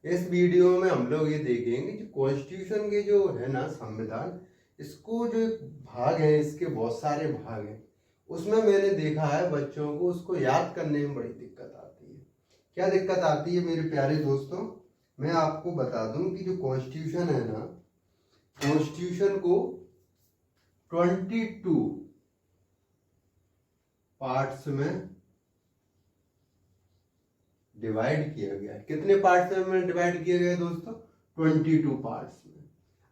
इस वीडियो में हम लोग ये देखेंगे कि कॉन्स्टिट्यूशन के जो है ना संविधान, इसको जो एक भाग है, इसके बहुत सारे भाग हैं। उसमें मैंने देखा है बच्चों को उसको याद करने में बड़ी दिक्कत आती है। क्या दिक्कत आती है मेरे प्यारे दोस्तों? मैं आपको बता दूं कि जो कॉन्स्टिट्यूशन है ना, कॉन्स्टिट्यूशन को 22 पार्ट्स में डिवाइड किया गया है। कितने पार्ट्स में डिवाइड किया गया है दोस्तों? 22 पार्ट्स में।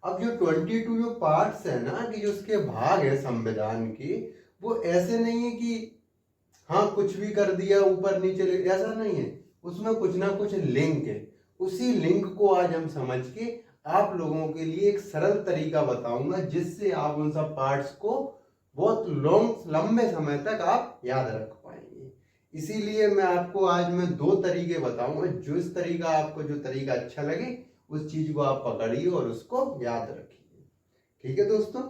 अब जो 22 जो पार्ट्स है ना, कि जो उसके भाग है संविधान के, वो ऐसे नहीं है कि हाँ कुछ भी कर दिया ऊपर नीचे, ऐसा नहीं है। उसमें कुछ ना कुछ लिंक है। उसी लिंक को आज हम समझ के आप लोगों के लिए एक सरल तरीका बताऊंगा, जिससे आप उन सब पार्ट्स को बहुत लंबे समय तक आप याद रख पाएंगे। इसीलिए मैं आपको आज मैं दो तरीके बताऊंगा। जो इस तरीका आपको जो तरीका अच्छा लगे उस चीज को आप पकड़िए और उसको याद रखिए। ठीक है दोस्तों,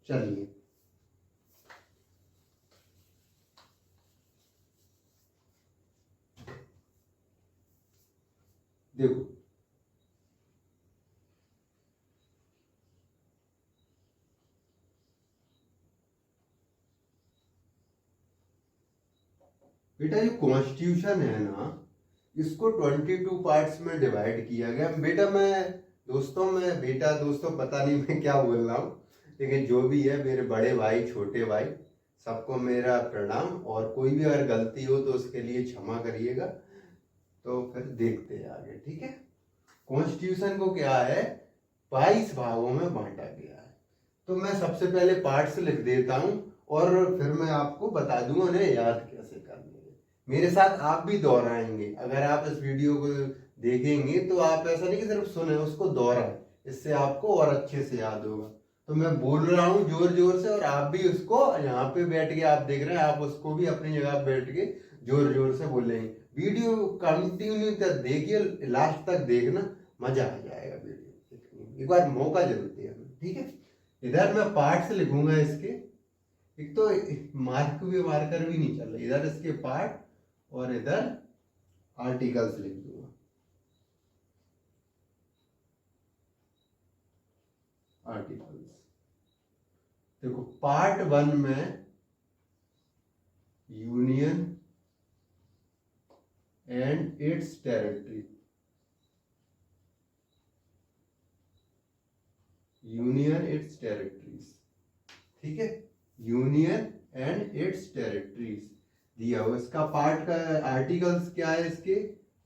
चलिए। देखो, बेटा ये कॉन्स्टिट्यूशन है ना, इसको 22 पार्ट्स में डिवाइड किया गया। बेटा दोस्तों पता नहीं मैं क्या बोल रहा हूँ, लेकिन जो भी है, मेरे बड़े भाई छोटे भाई सबको मेरा प्रणाम। और कोई भी अगर गलती हो तो उसके लिए क्षमा करिएगा। तो फिर देखते हैं आगे, ठीक है। कॉन्स्टिट्यूशन को क्या है, 22 भागों में बांटा गया है। तो मैं सबसे पहले पार्ट्स लिख देता हूं और फिर मैं आपको बता दूंगा उन्हें याद कैसे करने हैं। मेरे साथ आप भी दोहराएंगे। अगर आप इस वीडियो को देखेंगे तो आप ऐसा नहीं कि सिर्फ सुने, उसको दोहराएं। इससे आपको और अच्छे से याद होगा। तो मैं बोल रहा हूँ जोर जोर से, और आप भी उसको यहाँ पे बैठ के आप देख रहे हैं, आप उसको भी अपनी जगह बैठ के जोर जोर से बोलेंगे। वीडियो कंटिन्यू तक देखिए, लास्ट तक देखना, मजा आ जाएगा वीडियो देखने में। एक बार मौका जरूर दिया, ठीक है। इधर मैं पार्ट्स लिखूंगा इसके। एक तो मार्कर भी नहीं चल रहा। इधर इसके पार्ट और इधर आर्टिकल्स लिख दूंगा। आर्टिकल्स, देखो पार्ट 1 में union and it's territory, union it's territories, ठीक है। यूनियन एंड इट्स टेरिटरीज दिया हुआ। इसका पार्ट का आर्टिकल्स क्या है इसके?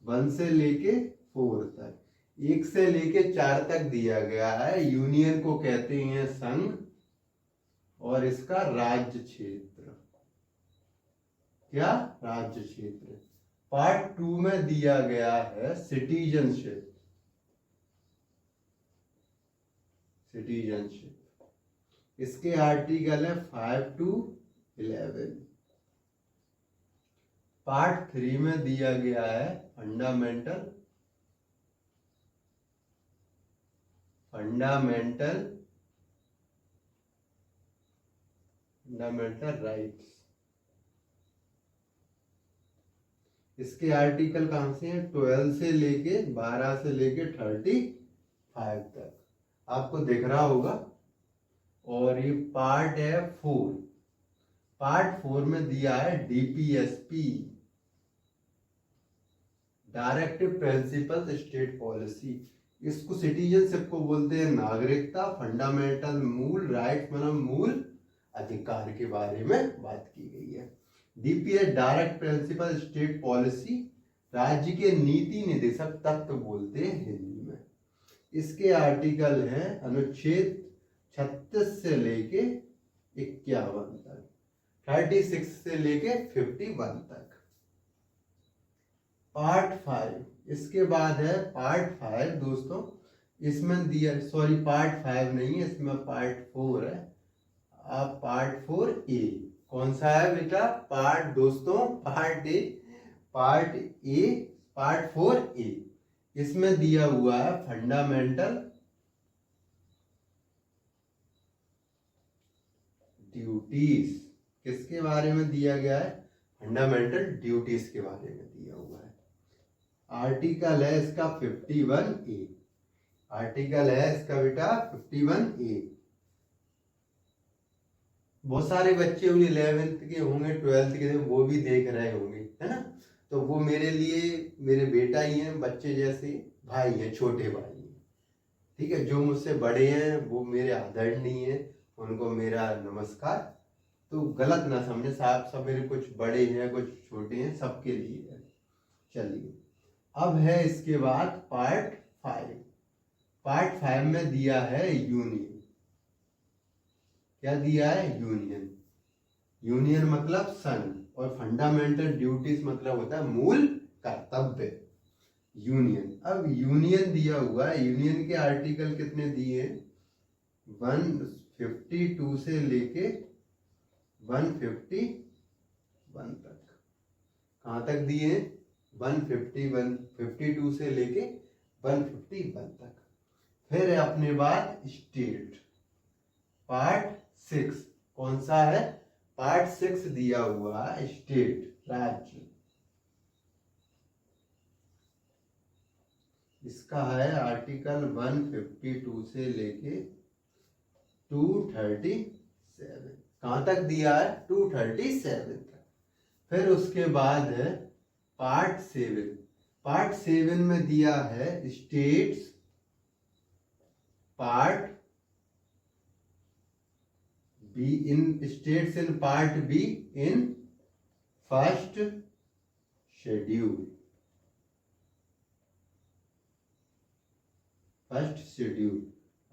1 से लेके 4 तक, 1 से लेके 4 तक दिया गया है। यूनियन को कहते हैं संघ, और इसका राज्य क्षेत्र, क्या? राज्य क्षेत्र। पार्ट 2 में दिया गया है सिटीजनशिप, इसके आर्टिकल है 5 to 11। पार्ट 3 में दिया गया है फंडामेंटल राइट्स। इसके आर्टिकल कहां से हैं? 12 से लेके 12 से लेके 35 तक आपको दिख रहा होगा। और ये पार्ट है 4। पार्ट 4 में दिया है DPSP, directive principle state policy. इसको सिटीजनशिप को बोलते हैं नागरिकता। फंडामेंटल मूल राइट मतलब मूल अधिकार के बारे में बात की गई है। DPS direct principle state policy, राज्य के नीति निर्देशक तत्व बोलते हैं हिंदी में। इसके आर्टिकल हैं अनुच्छेद 36 से लेके 51 तक, 36 से लेके 51 तक। पार्ट 5, इसके बाद है पार्ट 5 दोस्तों। इसमें दिया, सॉरी पार्ट 5 नहीं है, इसमें पार्ट 4 है। आप पार्ट 4 ए, कौन सा है बेटा? पार्ट दोस्तों पार्ट ए, पार्ट 4 ए। इसमें दिया हुआ है फंडामेंटल ड्यूटीज। किसके बारे में दिया गया है? फंडामेंटल ड्यूटीज के बारे में दिया हुआ है। आर्टिकल है इसका 51A। आर्टिकल है इसका बेटा 51A। बहुत सारे बच्चे 11th के होंगे, 12th के वो भी देख रहे होंगे, है ना। तो वो मेरे लिए मेरे बेटा ही हैं, बच्चे जैसे भाई हैं, छोटे भाई हैं, ठीक है। जो मुझसे बड़े हैं वो मेरे आदरणीय हैं, उनको मेरा नमस्कार। तो गलत ना समझे साहब, सब मेरे कुछ बड़े हैं कुछ छोटे हैं, सबके लिए है। चलिए अब है इसके बाद पार्ट 5। पार्ट 5 में दिया है यूनियन। क्या दिया है? यूनियन। यूनियन मतलब संघ, और फंडामेंटल ड्यूटीज मतलब होता है मूल कर्तव्य। यूनियन, अब यूनियन दिया हुआ है, यूनियन के आर्टिकल कितने दिए हैं? 152 से लेके 151 तक। कहाँ तक दिए हैं? 152 से लेके 151 तक। फिर है अपने बाद स्टेट, पार्ट 6। कौन सा है? पार्ट 6 दिया हुआ स्टेट, राज्य। इसका है आर्टिकल 152 से लेके 237। कहां तक दिया है? 237 तक। फिर उसके बाद है पार्ट 7। पार्ट 7 में दिया है states, part B in states in part B in first schedule. First schedule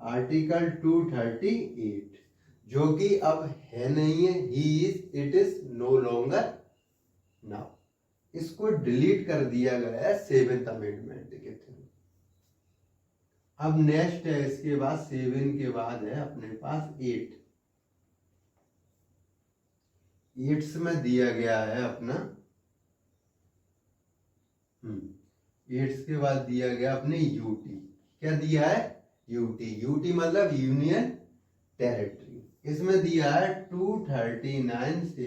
article 238, जो कि अब है नहीं है, ही is, it is no longer now. इसको डिलीट कर दिया गया है 7th अमेंडमेंट के थ्रू। अब नेक्स्ट है इसके बाद 7 के बाद है अपने पास 8। 8 में दिया गया है अपना 8 के बाद दिया गया अपने यूटी। क्या दिया है? यूटी। यूटी मतलब यूनियन टेरिटरी। इसमें दिया है 239 से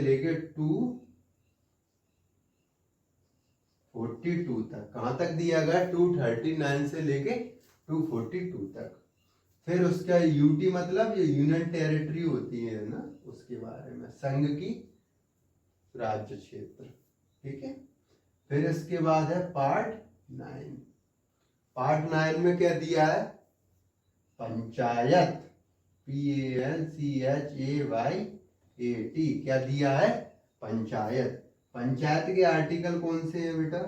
लेके 242 तक। कहां तक दिया गया? 239 से लेके 242 तक। फिर उसका यूटी मतलब ये यूनियन टेरिटरी होती है ना, उसके बारे में, संघ की राज्य क्षेत्र, ठीक है। फिर इसके बाद है पार्ट 9। पार्ट 9 में क्या दिया है? पंचायत, PANCHAYAT। क्या दिया है? पंचायत। पंचायत के आर्टिकल कौन से हैं बेटा?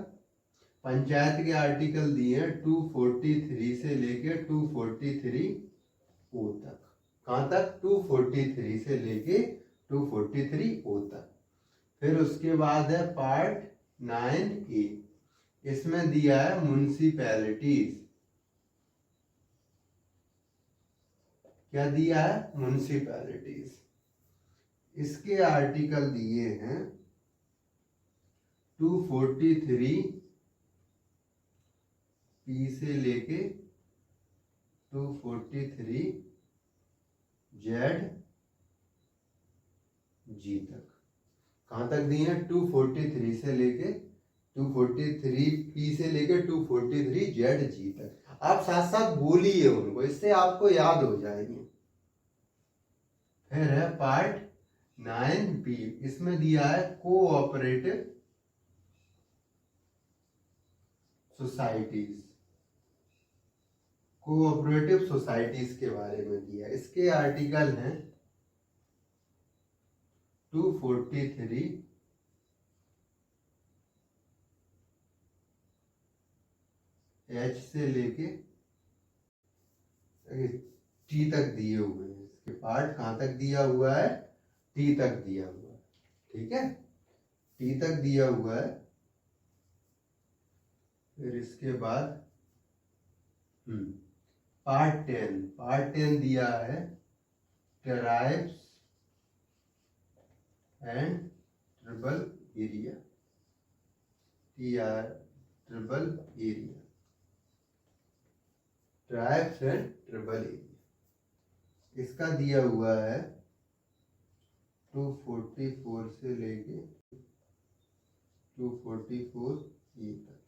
पंचायत के आर्टिकल दिए हैं 243 से लेके 243O तक। कहां तक? 243 से लेके 243O तक। फिर उसके बाद है पार्ट 9A। इसमें दिया है म्युनिसिपैलिटीज। क्या दिया है? म्युनिसिपैलिटीज। इसके आर्टिकल दिए हैं 243P से लेके 243ZG तक। कहां तक दिए हैं? 243 से लेके 243P से लेके 243ZG तक। आप साथ साथ बोलिए उनको, इससे आपको याद हो जाएंगे। फिर है पार्ट 9B। इसमें दिया है कोऑपरेटिव सोसाइटीज। कोऑपरेटिव सोसाइटीज के बारे में दिया। इसके आर्टिकल हैं 243 H से लेके T तक दिए हुए हैं। इसके पार्ट कहां तक दिया हुआ है? T तक दिया हुआ है, ठीक है। T तक दिया हुआ है। फिर इसके बाद पार्ट 10। पार्ट 10 दिया है tribes and tribal area, tribal area, tribes and tribal area. इसका दिया हुआ है 244 से लेके 244 ई तक।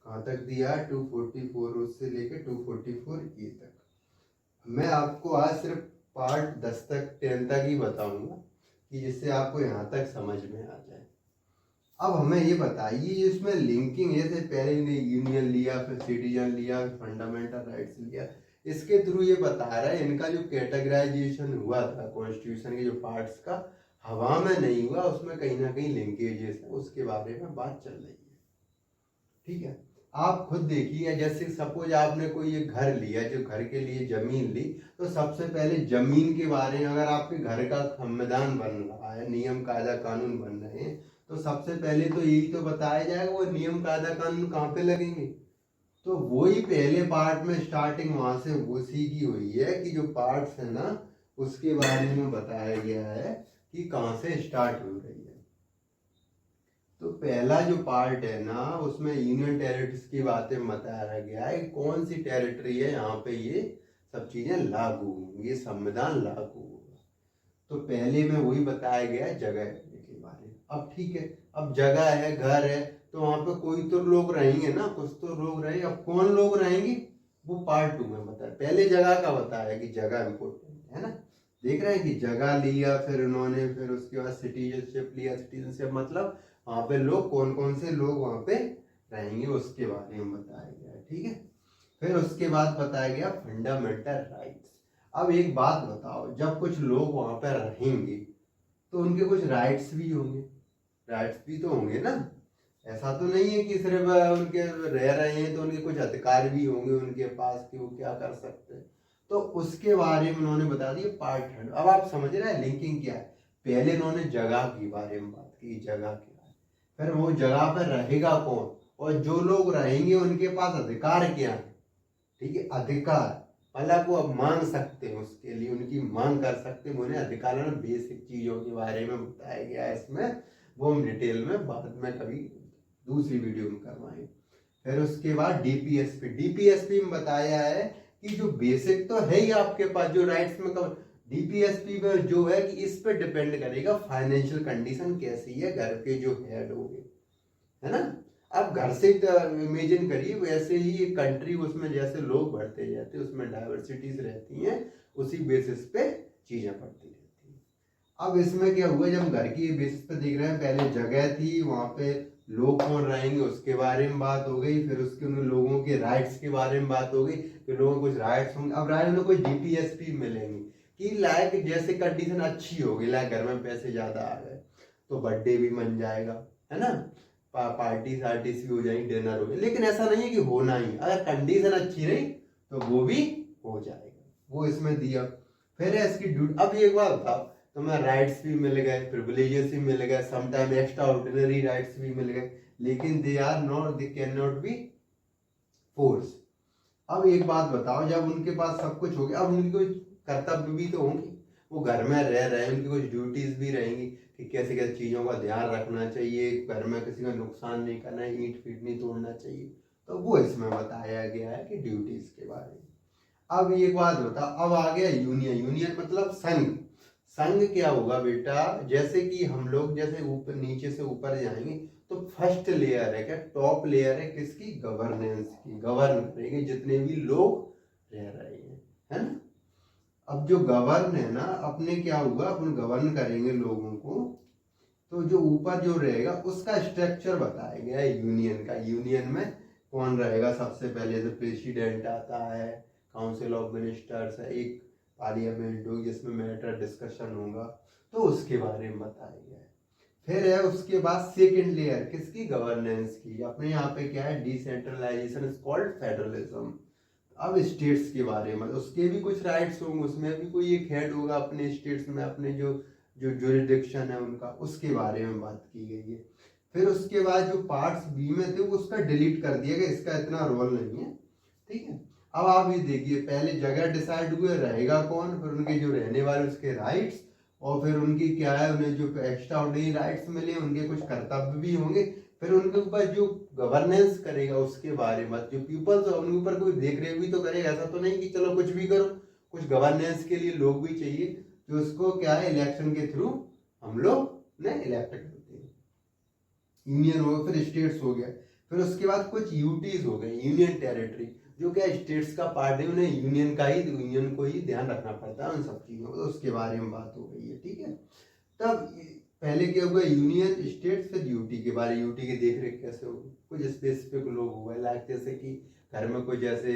कहाँ तक दिया? 244 उससे लेके 244 ई तक। मैं आपको आज सिर्फ पार्ट 10 तक 10 तक ही बताऊंगा कि जिससे आपको यहाँ तक समझ में आ जाए। अब हमें ये बताइए इसमें लिंकिंग है, जैसे पहले ने यूनियन लिया, फिर सिटीजन लिया, फिर फंडामेंटल राइट्स लिया, इसके थ्रू ये बता रहा है इनका जो कैटेगराइजेशन हुआ था कॉन्स्टिट्यूशन के जो पार्ट्स का, हवा में नहीं हुआ, उसमें कहीं ना कहीं लिंकेजेस है, उसके बारे में बात चल रही है। ठीक है, आप खुद देखिए, जैसे सपोज आपने कोई ये घर लिया, जो घर के लिए जमीन ली, तो सबसे पहले जमीन के बारे में अगर आपके घर का संविधान बन रहा है, नियम कायदा कानून बन रहे हैं, तो सबसे पहले तो यही तो बताया जाएगा वो नियम कायदा कानून कहाँ पे लगेंगे। तो वही पहले पार्ट में स्टार्टिंग वहां से उसी की हुई है कि जो पार्ट्स है ना उसके बारे में बताया गया है कि कहाँ से स्टार्ट हो रही है। तो पहला जो पार्ट है ना उसमें यूनियन टेरिटरीज की बातें बताया गया है, कौन सी टेरिटरी है यहाँ पे ये सब चीजें लागू होंगी, ये संविधान लागू होगा। तो पहले में वही बताया गया है जगह के बारे में। अब ठीक है, अब जगह है, घर है, तो वहां पे कोई तो लोग रहेंगे ना, कुछ तो लोग रहेंगे। अब कौन लोग रहेंगे वो पार्ट 2 में बताया। पहले जगह का बताया कि जगह इंपॉर्टेंट है ना, देख रहे हैं कि जगह लिया, फिर उन्होंने फिर उसके बाद सिटीजनशिप लिया। सिटीजनशिप मतलब वहां पे लोग कौन कौन से लोग वहां पे रहेंगे उसके बारे में बताया गया। ठीक है, फिर उसके बाद बताया गया फंडामेंटल राइट्स। अब एक बात बताओ, जब कुछ लोग वहां पर रहेंगे तो उनके कुछ राइट्स भी होंगे, राइट्स भी तो होंगे ना। ऐसा तो नहीं है कि सिर्फ उनके रह रहे हैं तो उनके कुछ अधिकार भी होंगे उनके पास कि वो क्या कर सकते हैं। तो उसके बारे में उन्होंने बता दिया पार्ट 3। अब आप समझ रहे हैं लिंकिंग क्या है। पहले उन्होंने जगह के बारे में बात की, जगह के बारे, फिर वो जगह पर रहेगा कौन और जो लोग रहेंगे उनके पास अधिकार क्या है। ठीक है, अधिकार मतलब वो अब मांग सकते हैं, उसके लिए उनकी मांग कर सकते हैं, उन्हें अधिकार है। बेसिक चीजों के बारे में बताया गया है इसमें, वो हम डिटेल में बाद में कभी दूसरी वीडियो में करवाएंगे। फिर उसके बाद डीपीएसपी, डीपीएसपी में बताया है कि जो बेसिक तो है ही आपके पास जो राइट्स में कवर, डीपीएसपी में जो है कि इस पे डिपेंड करेगा फाइनेंशियल कंडीशन कैसी है घर के जो हेड होंगे, है ना। अब घर से इमेजिन करिए वैसे ही एक कंट्री, उसमें जैसे लोग बढ़ते जाते हैं उसमें डाइवर्सिटीज रहती हैं, उसी बेसिस पे चीजें बढ़ती रहती हैं। अब इसमें क्या हुआ, जब घर की बेसिस पे देख रहे हैं, पहले जगह थी, वहां पे लोग कौन रहेंगे उसके बारे में बात हो गई, फिर उसके उन लोगों के राइट्स के बारे में बात हो गई, फिर लोगों को कुछ राइट्स होंगे। अब राइट में कुछ डीपीएसपी मिलेंगे कि लाइक जैसे कंडीशन अच्छी होगी, लाइक घर में पैसे ज्यादा आ गए तो बर्थडे भी बन जाएगा, है ना, पार्टी सार्टीज भी हो जाएगी, डिनर हो गया। लेकिन ऐसा नहीं है कि होना ही, अगर कंडीशन अच्छी रही तो वो भी हो जाएगा, वो इसमें दिया। फिर है इसकी ड्यूटी। अब एक बात बताओ, तुम्हें राइट्स भी मिल गए, प्रिविलेजेस भी मिल गए, समटाइम एक्स्ट्रा ऑर्डिनरी राइट्स भी मिल गए, लेकिन they are not, they can not be force. अब एक बात बताओ, जब उनके पास सब कुछ हो गया, अब उनकी कोई कर्तव्य भी तो होंगे, वो घर में रह रहे हैं, उनकी कुछ ड्यूटीज भी रहेंगी कि कैसे कैसे चीजों का ध्यान रखना चाहिए, घर में किसी का नुकसान नहीं करना है, ईंट फीट नहीं तोड़ना चाहिए। तो वो इसमें बताया गया है कि ड्यूटीज के बारे में। अब एक बात बता, अब आ गया यूनियन। यूनियन मतलब संघ। संघ क्या होगा बेटा, जैसे कि हम लोग जैसे ऊपर नीचे से ऊपर जाएंगे तो फर्स्ट लेयर है क्या, टॉप लेयर है किसकी, गवर्नेंस की, गवर्न करेंगे जितने भी लोग रह रहे हैं, है ना। अब जो गवर्न है ना, अपने क्या होगा, अपन गवर्न करेंगे लोगों को, तो जो ऊपर जो रहेगा उसका स्ट्रक्चर बताया गया है यूनियन का। यूनियन में कौन रहेगा, सबसे पहले तो प्रेसिडेंट आता है, काउंसिल ऑफ मिनिस्टर्स है, एक पार्लियामेंट होगी जिसमें मैटर डिस्कशन होगा, तो उसके बारे में बताया गया है। फिर है उसके बाद सेकेंड लेयर किसकी, गवर्नेंस की। अपने यहाँ पे क्या है, डिसेंट्रलाइजेशन इज कॉल्ड फेडरलिज्म। अब स्टेट्स के बारे में, उसके भी कुछ राइट्स होंगे, उसमें भी कोई एक हेड होगा अपने स्टेट्स में, अपने जो जो जुरिडिक्शन है उनका, उसके बारे में बात की गई है। फिर उसके बाद जो पार्ट्स बी में थे उसका डिलीट कर दिया गया, इसका इतना रोल नहीं है। ठीक है, अब आप ये देखिए, पहले जगह डिसाइड हुए, रहेगा कौन, फिर उनके जो रहने वाले उसके राइट्स, और फिर उनकी क्या है, उन्हें जो एक्स्ट्रा ऑर्डिनरी राइट्स मिले, उनके कुछ कर्तव्य भी होंगे। फिर उनके ऊपर जो गवर्नेंस करेगा उसके बारे में, जो पीपल्स उनके ऊपर कोई देख रेख भी तो करेगा। ऐसा तो नहीं कि चलो कुछ भी करो, कुछ गवर्नेंस के लिए लोग भी चाहिए, जो उसको क्या है, इलेक्शन के थ्रू हम लोग ने इलेक्ट करते हैं। यूनियन हो गया, फिर स्टेट्स हो गया, फिर उसके बाद कुछ यूटीज हो गए, यूनियन टेरिटरी, जो क्या स्टेट्स का पार्ट है, उन्हें यूनियन को ही ध्यान रखना पड़ता है उन सब चीज़ों को, तो उसके बारे में बात हो गई है। ठीक है, तब पहले क्या हुआ, यूनियन, स्टेट, फिर यूटी के बारे, यूटी की देख रेख कैसे होगी, कुछ स्पेसिफिक लोग हुए, लाइक जैसे कि घर में कोई जैसे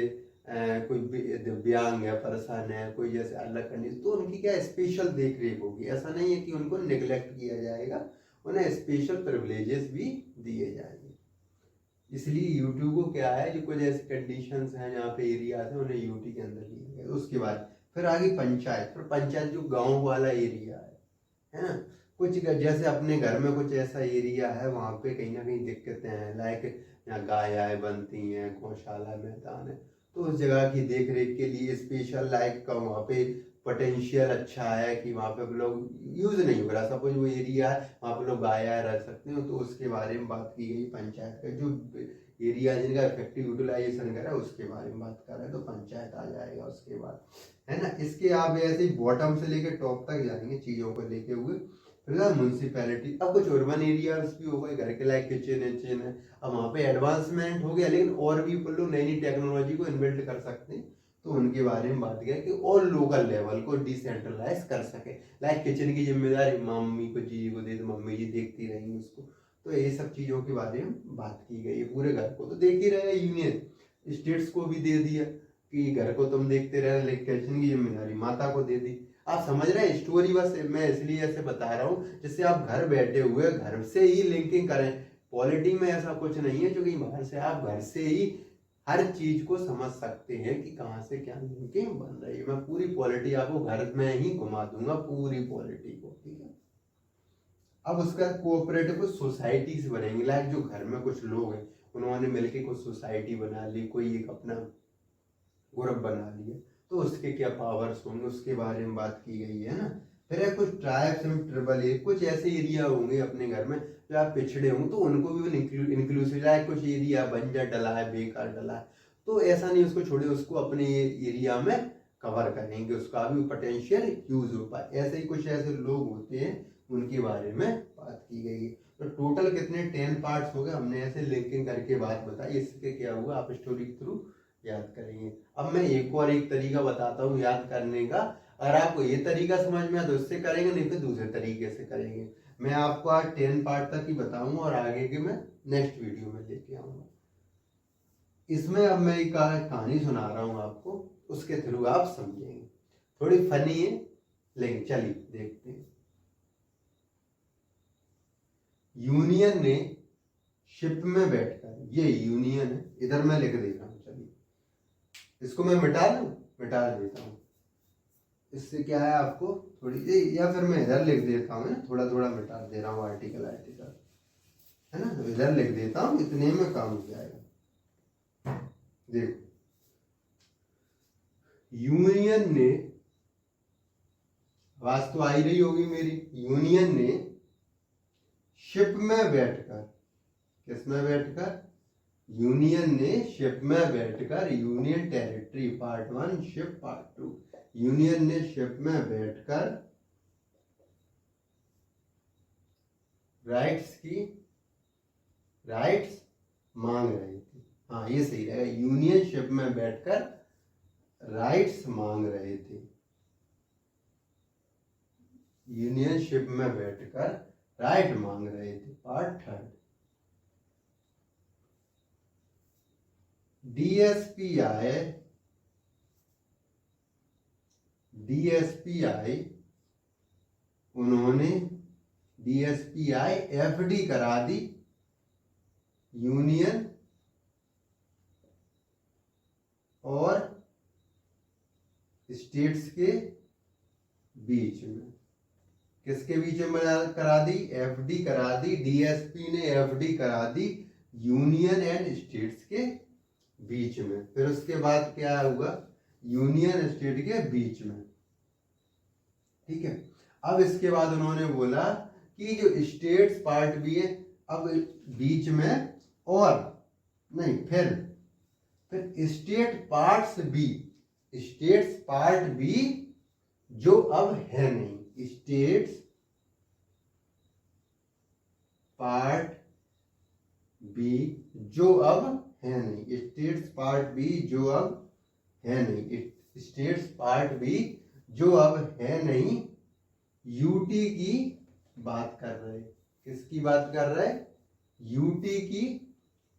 कोई दिव्यांग है, परेशान है, कोई जैसे अलग कंडीशन, तो उनकी क्या स्पेशल देख रेख होगी। ऐसा नहीं है कि उनको निगलेक्ट किया जाएगा, उन्हें स्पेशल प्रिविलेजेस भी दिए जाएंगे। इसलिए यूटी को क्या है, जो कुछ ऐसे कंडीशंस हैं जहाँ पे एरियाज हैं, उन्हें यूटी के अंदर लिए गए। उसके बाद फिर आगे पंचायत, फिर पंचायत जो गाँव वाला एरिया है ना, कुछ जैसे अपने घर में कुछ ऐसा एरिया है वहाँ पे कहीं ना कहीं दिक्कतें हैं, लाइक यहाँ गाय बनती हैं, गौशाला, मैदान है, तो उस जगह की देख रेख के लिए स्पेशल लाइक का वहाँ पे पोटेंशियल अच्छा है कि वहाँ पे लोग यूज नहीं हो रहा, सपोज वो एरिया है वहाँ पे लोग गाय रह सकते हो, तो उसके बारे में बात की गई। पंचायत का जो एरिया जिनका इफेक्टिव यूटिलाइजेशन करा उसके बारे में बात कर रहे हैं, तो पंचायत आ जाएगा उसके बाद, है ना। इसके आप ऐसे ही बॉटम से लेके टॉप तक जाएंगे चीज़ों को लेके हुए। फिर म्यूनसिपैलिटी, अब कुछ अर्बन एरियाज भी हो गए, घर के लायक किचन है, अब वहाँ पे एडवांसमेंट हो गया, लेकिन और भी लोग नई नई टेक्नोलॉजी को इन्वेंट कर सकते हैं, तो उनके बारे में बात किया कि और लोकल लेवल को डिसेंट्रलाइज कर सके, लाइक किचन की जिम्मेदारी मम्मी को, जी को दे, तो मम्मी जी देखती रहेंगी उसको, तो ये सब चीज़ों के बारे में बात की गई। पूरे घर को तो देख ही रहे, यूनियन स्टेट्स को भी दे दिया कि घर को तुम देखते रहे, लेकिन किचन की जिम्मेदारी माता को दे दी। आप समझ रहे हैं स्टोरी, बस मैं इसलिए ऐसे बता रहा हूँ जिससे आप घर बैठे हुए घर से ही लिंकिंग करें। पॉलिटी में ऐसा कुछ नहीं है, क्योंकि बाहर से आप घर से ही हर चीज को समझ सकते हैं कि कहाँ से क्या लिंकिंग बन रही है। मैं पूरी पॉलिटी आपको घर में ही घुमा दूंगा, पूरी पॉलिटी को। ठीक है, अब उसका कोऑपरेटिव कुछ सोसाइटीज बनेंगी, लाइक जो घर में कुछ लोग हैं उन्होंने मिलकर कुछ सोसाइटी बना ली, कोई एक अपना ग्रुप बना लिया, तो उसके क्या पावर्स होंगे उसके बारे में बात की गई है ना। फिर है कुछ ट्राइब्स एंड ट्रिबल ए, कुछ ऐसे एरिया होंगे अपने घर में जो आप पिछड़े होंगे, तो उनको भी इंक्लूसिव, लाइक कुछ एरिया बंजर डला है, बेकार डला है, तो ऐसा नहीं उसको छोड़े, उसको अपने एरिया में कवर करेंगे, उसका भी पोटेंशियल यूज हो पाए। ऐसे ही कुछ ऐसे लोग होते हैं उनके बारे में बात की गई है। तो टोटल कितने 10 पार्ट्स हो गए, हमने ऐसे लिंकिंग करके बात बताई। इसके क्या हुआ, आप स्टोरी के थ्रू याद करेंगे। अब मैं एक तरीका बताता हूँ याद करने का, अगर आपको ये तरीका समझ में आया तो इससे करेंगे, नहीं तो दूसरे तरीके से करेंगे। मैं आपको आज 10 पार्ट तक ही बताऊंगा और आगे के मैं नेक्स्ट वीडियो में लेके आऊंगा। इसमें अब मैं एक कहानी सुना रहा हूँ आपको, उसके थ्रू आप समझेंगे। थोड़ी फनी है, लेकिन चलिए देखते हैं। यूनियन ने शिप में बैठकर, ये यूनियन है, इधर मैं लिख दे रहा हूँ, चलिए इसको मैं मिटा देता हूँ। इससे क्या है आपको थोड़ी, या फिर मैं इधर लिख देता हूँ, थोड़ा थोड़ा मिटा दे रहा हूँ, आर्टिकल है ना, तो इधर लिख देता हूँ, इतने में काम हो जाएगा। देखो, यूनियन ने, आवाज तो आ ही रही होगी मेरी, यूनियन ने शिप में बैठकर, किस में बैठकर, यूनियन ने शिप में बैठकर, union territory part 1 ship part 2, union ने शिप में बैठकर राइट्स मांग रही थी। हाँ, ये सही रहेगा, यूनियन शिप में बैठकर राइट्स मांग रहे थे, यूनियन शिप में बैठकर राइट मांग रहे थे। पार्ट 3, डीएसपीआई उन्होंने डीएसपीआई एफडी करा दी यूनियन और स्टेट्स के बीच में। किसके बीच में करा दी, एफडी करा दी, डीएसपी ने एफडी करा दी यूनियन एंड स्टेट्स के बीच में। फिर उसके बाद क्या हुआ, यूनियन स्टेट के बीच में। ठीक है, अब इसके बाद उन्होंने बोला कि जो स्टेट्स पार्ट भी है अब बीच में, और नहीं, फिर स्टेट्स पार्ट भी जो अब है नहीं, स्टेट्स पार्ट बी जो अब है नहीं, स्टेट्स पार्ट बी जो अब है नहीं, स्टेट्स पार्ट बी जो अब है नहीं, यूटी की बात कर रहे। किसकी बात कर रहे? यूटी की,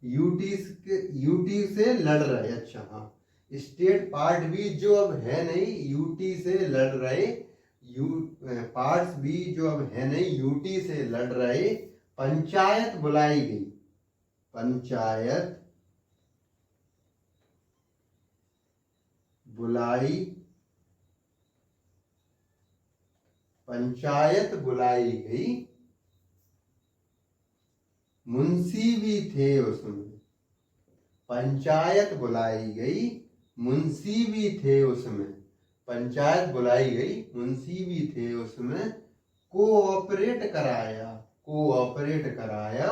यूटी से लड़ रहे। अच्छा हाँ, स्टेट पार्ट बी जो अब है नहीं, यूटी से लड़ रहे, पार्ट्स बी जो अब है नहीं, यूटी से लड़ रहे, पंचायत बुलाई गई, पंचायत बुलाई, पंचायत बुलाई गई, मुंशी भी थे उसमें, पंचायत बुलाई गई, मुंशी भी थे उसमें, पंचायत बुलाई गई, मुंशी भी थे उसमें, कोऑपरेट कराया, कोऑपरेट कराया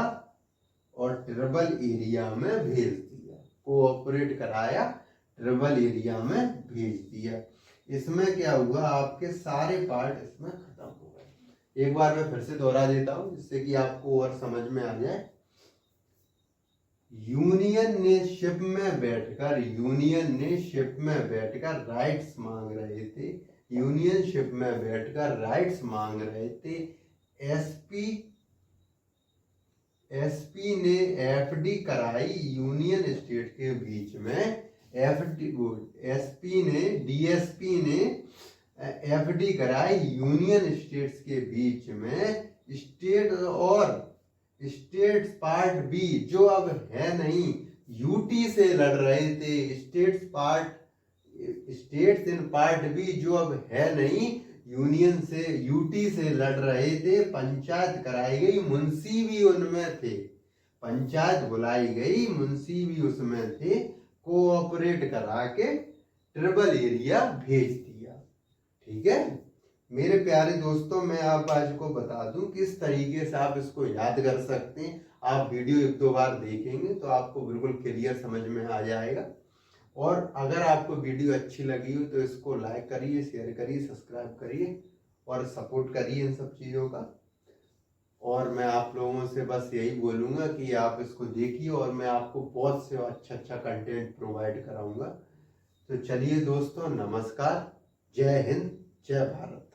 और ट्रिबल एरिया में भेज दिया, कोऑपरेट कराया, ट्रिबल एरिया में भेज दिया। इसमें क्या हुआ, आपके सारे पार्ट इसमें खत्म हो गए। एक बार मैं फिर से दोहरा देता हूं जिससे कि आपको और समझ में आ जाए। यूनियन ने शिप में बैठकर, यूनियन ने शिप में बैठकर राइट्स मांग रहे थे, यूनियन शिप में बैठकर राइट्स मांग रहे थे। एसपी, एसपी ने एफडी कराई यूनियन स्टेट के बीच में, एफडी, एसपी ने, डीएसपी ने एफडी कराई यूनियन स्टेट्स के बीच में। स्टेट और स्टेट्स पार्ट बी जो अब है नहीं, यूटी से लड़ रहे थे, states part, states in part B जो अब है नहीं, यूनियन से, यूटी से लड़ रहे थे, पंचायत कराई गई, मुंशी भी उनमें थे, पंचायत बुलाई गई, मुंशी भी उसमें थे, कोऑपरेट करा के ट्रिबल एरिया भेज दिया। ठीक है मेरे प्यारे दोस्तों, मैं आप आज को बता दूं किस तरीके से आप इसको याद कर सकते हैं। आप वीडियो एक दो बार देखेंगे तो आपको बिल्कुल क्लियर समझ में आ जाएगा। और अगर आपको वीडियो अच्छी लगी हो तो इसको लाइक करिए, शेयर करिए, सब्सक्राइब करिए और सपोर्ट करिए इन सब चीज़ों का। और मैं आप लोगों से बस यही बोलूँगा कि आप इसको देखिए और मैं आपको बहुत से अच्छा कंटेंट प्रोवाइड कराऊंगा। तो चलिए दोस्तों, नमस्कार, जय हिंद, जय भारत।